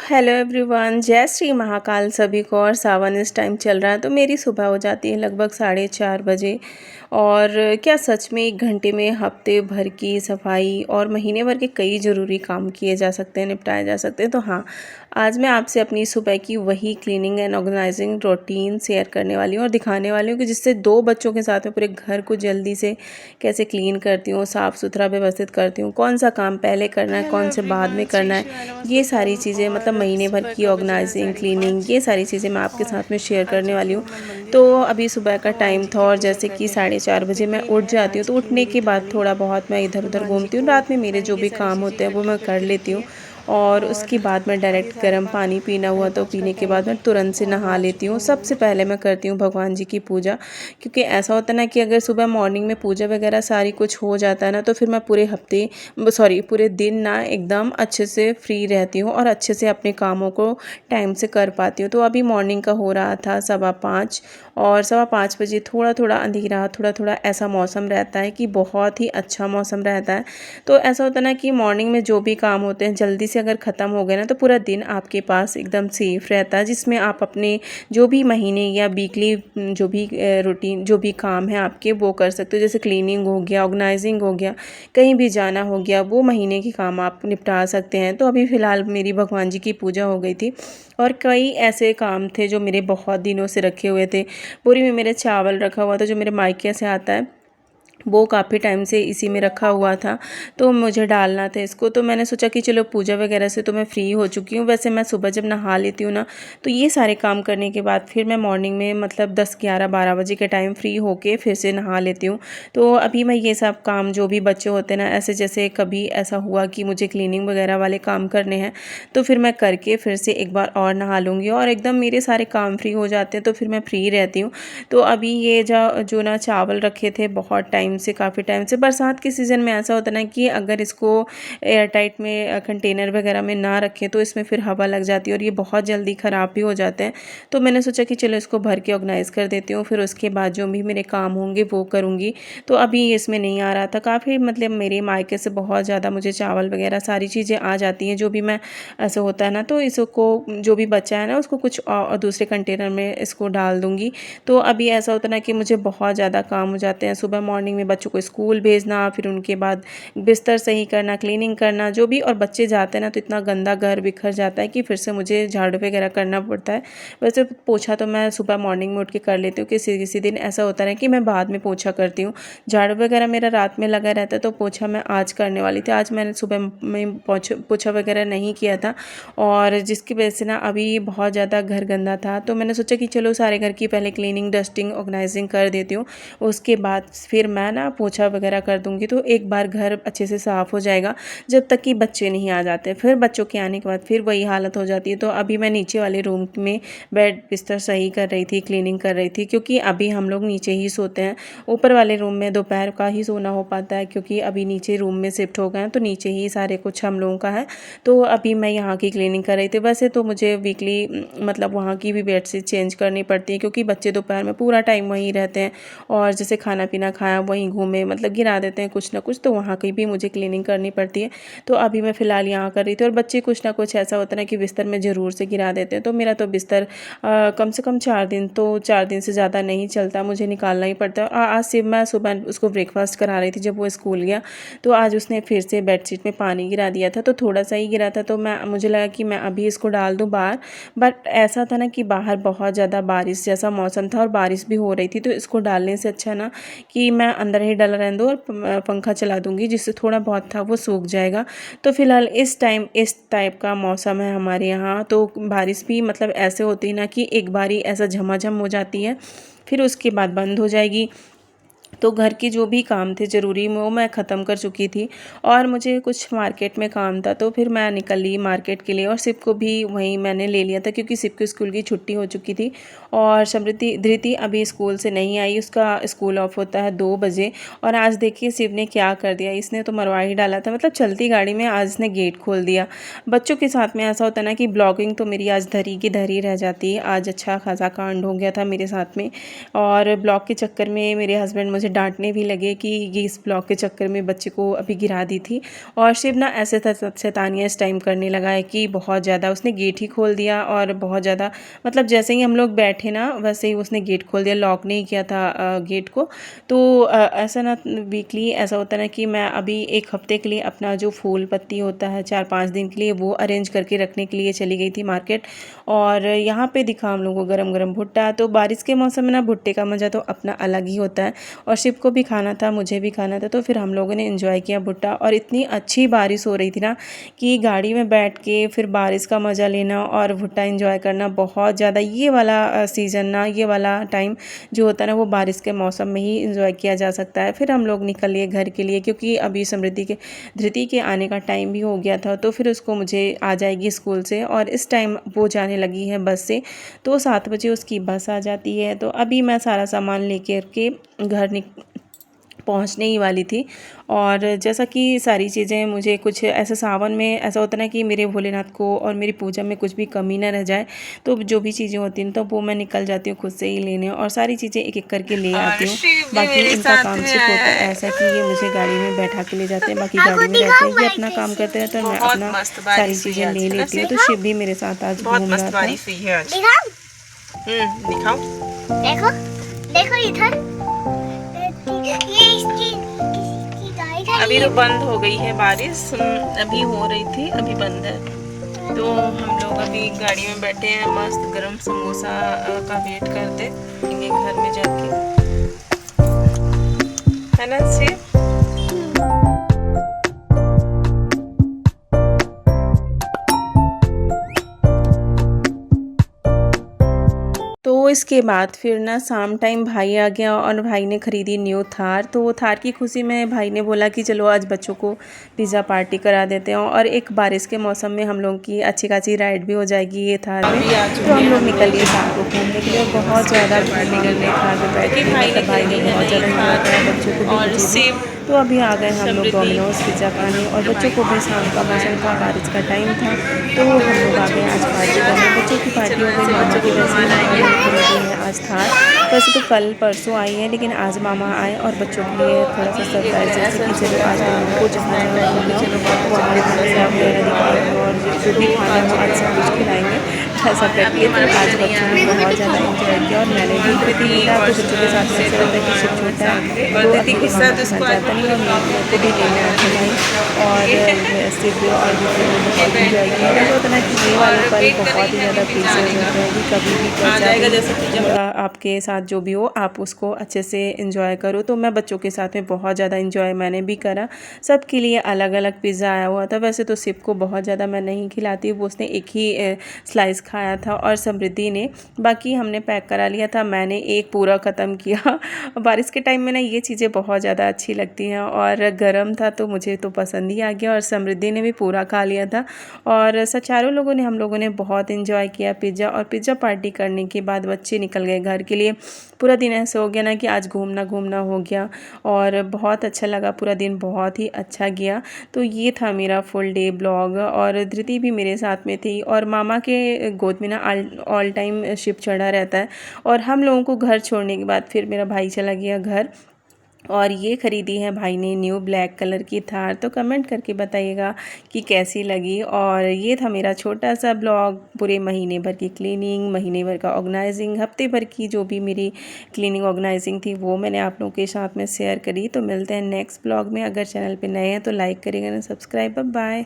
Hello everyone, जय श्री महाकाल सभी को। और सावन इस टाइम चल रहा है तो मेरी सुबह हो जाती है लगभग 4:30 बजे। और क्या सच में 1 घंटे में हफ्ते भर की सफाई और महीने भर के कई ज़रूरी काम किए जा सकते हैं, निपटाए जा सकते हैं। तो हाँ, आज मैं आपसे अपनी सुबह की वही cleaning and organizing routine share करने वाली हूँ और दिखाने वाली हूँ कि जिससे 2 बच्चों के साथ में पूरे घर को जल्दी से कैसे क्लीन करती हूँ, साफ़ सुथरा व्यवस्थित करती हूँ, कौन सा काम पहले करना है, कौन से बाद में करना है। ये सारी चीज़ें मतलब महीने भर की ऑर्गेनाइजिंग, क्लीनिंग, ये सारी चीज़ें मैं आपके साथ में शेयर करने वाली हूँ। तो अभी सुबह का टाइम था और जैसे कि 4:30 बजे मैं उठ जाती हूँ, तो उठने के बाद थोड़ा बहुत मैं इधर-उधर घूमती हूँ। रात में मेरे जो भी काम होते हैं वो मैं कर लेती हूँ और उसके बाद मैं डायरेक्ट गर्म पानी पीना हुआ तो पीने के बाद मैं तुरंत से नहा लेती हूँ। सबसे पहले मैं करती हूँ भगवान जी की पूजा, क्योंकि ऐसा होता है ना कि अगर सुबह मॉर्निंग में पूजा वगैरह सारी कुछ हो जाता है ना, तो फिर मैं पूरे दिन ना एकदम अच्छे से फ्री रहती हूँ और अच्छे से अपने कामों को टाइम से कर पाती हूँ। तो अभी मॉर्निंग का हो रहा था 5:15 और 5:15 बजे थोड़ा थोड़ा अंधेरा, थोड़ा थोड़ा ऐसा मौसम रहता है कि बहुत ही अच्छा मौसम रहता है। तो ऐसा होता है ना कि मॉर्निंग में जो भी काम होते हैं जल्दी से अगर ख़त्म हो गए ना, तो पूरा दिन आपके पास एकदम सेफ रहता है, जिसमें आप अपने जो भी महीने या वीकली जो भी रूटीन जो भी काम है आपके वो कर सकते हो। जैसे क्लीनिंग हो गया, ऑर्गेनाइजिंग हो गया, कहीं भी जाना हो गया, वो महीने के काम आप निपटा सकते हैं। तो अभी फ़िलहाल मेरी भगवान जी की पूजा हो गई थी और कई ऐसे काम थे जो मेरे बहुत दिनों से रखे हुए थे। बोरी में मेरे चावल रखा हुआ था जो मेरे मायके से आता है, वो काफ़ी टाइम से इसी में रखा हुआ था, तो मुझे डालना था इसको। तो मैंने सोचा कि चलो पूजा वगैरह से तो मैं फ़्री हो चुकी हूँ। वैसे मैं सुबह जब नहा लेती हूँ ना, तो ये सारे काम करने के बाद फिर मैं मॉर्निंग में मतलब 10, 11, 12 बजे के टाइम फ्री होके फिर से नहा लेती हूँ। तो अभी मैं ये सब काम जो भी बच्चे होते हैं ना, ऐसे जैसे कभी ऐसा हुआ कि मुझे क्लीनिंग वगैरह वाले काम करने हैं, तो फिर मैं करके फिर से एक बार और नहा लूँगी और एकदम मेरे सारे काम फ्री हो जाते हैं, तो फिर मैं फ्री रहती हूँ। तो अभी ये जो ना चावल रखे थे बहुत टाइम से, काफ़ी टाइम से, बरसात के सीज़न में ऐसा होता है ना कि अगर इसको एयर टाइट में कंटेनर वगैरह में ना रखें तो इसमें फिर हवा लग जाती है और ये बहुत जल्दी ख़राब भी हो जाते हैं। तो मैंने सोचा कि चलो इसको भर के ऑर्गेनाइज़ कर देती हूँ, फिर उसके बाद जो भी मेरे काम होंगे वो करूँगी। तो अभी ये इसमें नहीं आ रहा था, काफ़ी मतलब मेरे मायके से बहुत ज़्यादा मुझे चावल वगैरह सारी चीज़ें आ जाती हैं, जो भी मैं ऐसा होता है ना, तो इसको जो भी बचा है ना उसको कुछ और दूसरे कंटेनर में इसको डाल दूँगी। तो अभी ऐसा होता है ना कि मुझे बहुत ज़्यादा काम हो जाते हैं सुबह मॉर्निंग में, बच्चों को स्कूल भेजना, फिर उनके बाद बिस्तर सही करना, क्लीनिंग करना, जो भी, और बच्चे जाते हैं ना तो इतना गंदा घर बिखर जाता है कि फिर से मुझे झाड़ू वगैरह करना पड़ता है। वैसे पोछा तो मैं सुबह मॉर्निंग में उठ के कर लेती हूँ, किसी किसी दिन ऐसा होता है कि मैं बाद में पोछा करती हूँ। झाड़ू वगैरह मेरा रात में लगा रहता है, तो पोछा मैं आज करने वाली थी। आज मैंने सुबह में पोछा वगैरह नहीं किया था और जिसकी वजह से ना अभी बहुत ज़्यादा घर गंदा था। तो मैंने सोचा कि चलो सारे घर की पहले क्लीनिंग, डस्टिंग, ऑर्गेनाइजिंग कर देती हूँ, उसके बाद फिर मैं ना पोछा वगैरह कर दूँगी, तो एक बार घर अच्छे से साफ़ हो जाएगा जब तक कि बच्चे नहीं आ जाते। फिर बच्चों के आने के बाद फिर वही हालत हो जाती है। तो अभी मैं नीचे वाले रूम में बेड बिस्तर सही कर रही थी, क्लीनिंग कर रही थी, क्योंकि अभी हम लोग नीचे ही सोते हैं। ऊपर वाले रूम में दोपहर का ही सोना हो पाता है, क्योंकि अभी नीचे रूम में शिफ्ट हो गए हैं, तो नीचे ही सारे कुछ हम लोगों का है। तो अभी मैं यहाँ की क्लीनिंग कर रही थी। वैसे तो मुझे वीकली मतलब वहाँ की भी बेडशीट चेंज करनी पड़ती है, क्योंकि बच्चे दोपहर में पूरा टाइम वहीं रहते हैं और जैसे खाना पीना खाया वहीं घूमे, मतलब गिरा देते हैं कुछ ना कुछ, तो वहाँ की भी मुझे क्लीनिंग करनी पड़ती है। तो अभी मैं फ़िलहाल यहाँ कर रही थी और बच्चे कुछ ना कुछ ऐसा होता है ना कि बिस्तर में ज़रूर से गिरा देते हैं। तो मेरा तो बिस्तर कम से कम 4 दिन से ज़्यादा नहीं चलता, मुझे निकालना ही पड़ता है। आज से मैं सुबह उसको ब्रेकफास्ट करा रही थी जब वो स्कूल गया, तो आज उसने फिर से बेडशीट में पानी गिरा दिया था, तो थोड़ा सा ही गिरा था, तो मुझे लगा कि मैं अभी इसको डाल दूँ बाहर। बट ऐसा था ना कि बाहर बहुत ज़्यादा बारिश जैसा मौसम था और बारिश भी हो रही थी, तो इसको डालने से अच्छा ना कि मैं अंदर ही डला रहने दूँ और पंखा चला दूँगी, जिससे थोड़ा बहुत था वो सूख जाएगा। तो फिलहाल इस टाइप का मौसम है हमारे यहाँ। तो बारिश भी मतलब ऐसे होती है ना कि एक बारी ऐसा झमाझम हो जाती है, फिर उसके बाद बंद हो जाएगी। तो घर के जो भी काम थे ज़रूरी वो मैं ख़त्म कर चुकी थी और मुझे कुछ मार्केट में काम था, तो फिर मैं निकल ली मार्केट के लिए और शिव को भी वहीं मैंने ले लिया था, क्योंकि शिव की स्कूल की छुट्टी हो चुकी थी और धृति अभी स्कूल से नहीं आई, उसका स्कूल ऑफ होता है 2 बजे। और आज देखिए शिव ने क्या कर दिया, इसने तो मरवा ही डाला था, मतलब चलती गाड़ी में आज इसने गेट खोल दिया। बच्चों के साथ में ऐसा होता है ना कि ब्लॉगिंग तो मेरी आज धरी की धरी रह जाती है। आज अच्छा खासा कांड हो गया था मेरे साथ में और ब्लॉग के चक्कर में मेरे हस्बैंड मुझे मुझे डांटने भी लगे कि ये इस ब्लॉग के चक्कर में बच्चे को अभी गिरा दी थी। और शिव ना ऐसे शैतानियाँ इस टाइम करने लगा है कि बहुत ज़्यादा उसने गेट ही खोल दिया, और बहुत ज़्यादा मतलब जैसे ही हम लोग बैठे ना वैसे ही उसने गेट खोल दिया, लॉक नहीं किया था गेट को। तो ऐसा ना वीकली ऐसा होता है ना कि मैं अभी 1 हफ्ते के लिए अपना जो फूल पत्ती होता है 4-5 दिन के लिए वो अरेंज करके रखने के लिए चली गई थी मार्केट। और यहाँ पे दिखा हम लोगों को गरम गरम भुट्टा। तो बारिश के मौसम में ना भुट्टे का मज़ा तो अपना अलग ही होता है, और शिव को भी खाना था, मुझे भी खाना था, तो फिर हम लोगों ने एंजॉय किया भुट्टा। और इतनी अच्छी बारिश हो रही थी ना कि गाड़ी में बैठ के फिर बारिश का मज़ा लेना और भुट्टा एंजॉय करना बहुत ज़्यादा, ये वाला सीज़न ना, ये वाला टाइम जो होता है ना वो बारिश के मौसम में ही एंजॉय किया जा सकता है। फिर हम लोग निकल लिए घर के लिए, क्योंकि अभी धृति के आने का टाइम भी हो गया था। तो फिर उसको मुझे आ जाएगी स्कूल से, और इस टाइम वो जाने लगी है बस से, तो 7 बजे उसकी बस आ जाती है। तो अभी मैं सारा सामान लेकर के घर पहुंचने ही वाली थी। और जैसा कि सारी चीज़ें मुझे कुछ ऐसे सावन में ऐसा होता है ना कि मेरे भोलेनाथ को और मेरी पूजा में कुछ भी कमी ना रह जाए, तो जो भी चीज़ें होती हैं तो वो मैं निकल जाती हूँ खुद से ही लेने, और सारी चीज़ें एक एक करके ले आती हूँ। बाकी इनका काम सिर्फ होता है ऐसा कि ये मुझे गाड़ी में बैठा के ले जाते हैं, बाकी गाड़ी में रहते हैं, ये अपना काम करते रहते हैं और मैं अपना सारी चीज़ें ले लेती हूँ। तो शिव भी मेरे साथ आज घूम रहा था। दिखाओ, देखो देखो इधर, ये इसकी अभी तो बंद हो गई है बारिश, अभी हो रही थी, अभी बंद है। तो हम लोग अभी गाड़ी में बैठे हैं, मस्त गरम समोसा का वेट करते घर में जाके, है ना शिव? तो इसके बाद फिर ना शाम टाइम भाई आ गया, और भाई ने ख़रीदी न्यू थार। तो वो थार की खुशी में भाई ने बोला कि चलो आज बच्चों को पिज़्ज़ा पार्टी करा देते हैं, और एक बारिश के मौसम में हम लोग की अच्छी खासी राइड भी हो जाएगी ये थार में। तो हम लोग निकल लिए शाम को घूमने के लिए, बहुत ज़्यादा निकल रहे थार में बैठ के, मतलब भाई ने बहुत ज़्यादा इंजॉय करा, बच्चों को भी मुझे भी। तो अभी आ गए हम लोग डोमिनोज पिज़्ज़ा खाने, और बच्चों को भी शाम का मौसम था, बारिश का टाइम था, तो हम लोग आ गए आज पार्टी करने। बच्चों की पार्टी हो गई, मामा की वजह से है आज था। वैसे तो कल परसों आई है, लेकिन आज मामा आए और बच्चों के लिए थोड़ा सा सरप्राइज, जैसे कि चलो आज मामा को जहाँ जहाँ घूमना वहाँ वगैरह दिखाएंगे, और जो भी खाना हो आज सब कुछ खिलाएंगे ऐसा करके। तो आज बच्चों ने बहुत ज़्यादा इंजॉय किया, और मैंने भी कृति मिला, तो बच्चों के साथ में ऐसा रहता है कि शिव छोटा है तो अभी के मामा के साथ जाता नहीं, और मेरे को भी लेने आते भाई, और शिव और भी बहुत इंजॉय किया। ऐसा होता है ना कि ये वाले पल बहुत ही ज़्यादा प्रीशियस होते हैं कि कभी भी कैसा आपके साथ जो भी हो आप उसको अच्छे से इंजॉय करो। तो मैं बच्चों के साथ में बहुत ज़्यादा इंजॉय मैंने भी करा। सबके लिए अलग अलग पिज़्ज़ा आया हुआ था। वैसे तो शिव को बहुत ज़्यादा मैं नहीं खिलाती, वो उसने एक ही स्लाइस खाया था, और समृद्धि ने बाकी हमने पैक करा लिया था, मैंने एक पूरा ख़त्म किया। बारिश के टाइम में ना ये चीज़ें बहुत ज़्यादा अच्छी लगती हैं, और गर्म था तो मुझे तो पसंद ही आ गया, और समृद्धि ने भी पूरा खा लिया था। और चारों लोगों ने हम लोगों ने बहुत इंजॉय किया पिज़्ज़ा। और पिज़्ज़ा पार्टी करने के बाद बच्चे निकल गए घर के लिए। पूरा दिन ऐसा हो गया ना कि आज घूमना घूमना हो गया, और बहुत अच्छा लगा, पूरा दिन बहुत ही अच्छा गया। तो ये था मेरा फुल डे ब्लॉग, और धृति भी मेरे साथ में थी, और मामा के गोद में ना ऑल टाइम शिव चढ़ा रहता है। और हम लोगों को घर छोड़ने के बाद फिर मेरा भाई चला गया घर, और ये ख़रीदी है भाई ने न्यू ब्लैक कलर की थार। तो कमेंट करके बताइएगा कि कैसी लगी। और ये था मेरा छोटा सा ब्लॉग, पूरे महीने भर की क्लीनिंग, महीने भर का ऑर्गेनाइजिंग, हफ्ते भर की जो भी मेरी क्लीनिंग ऑर्गेनाइजिंग थी वो मैंने आप लोगों के साथ में शेयर करी। तो मिलते हैं नेक्स्ट ब्लॉग में। अगर चैनल पे नए हैं तो लाइक करिएगा ना, सब्सक्राइब। बाय।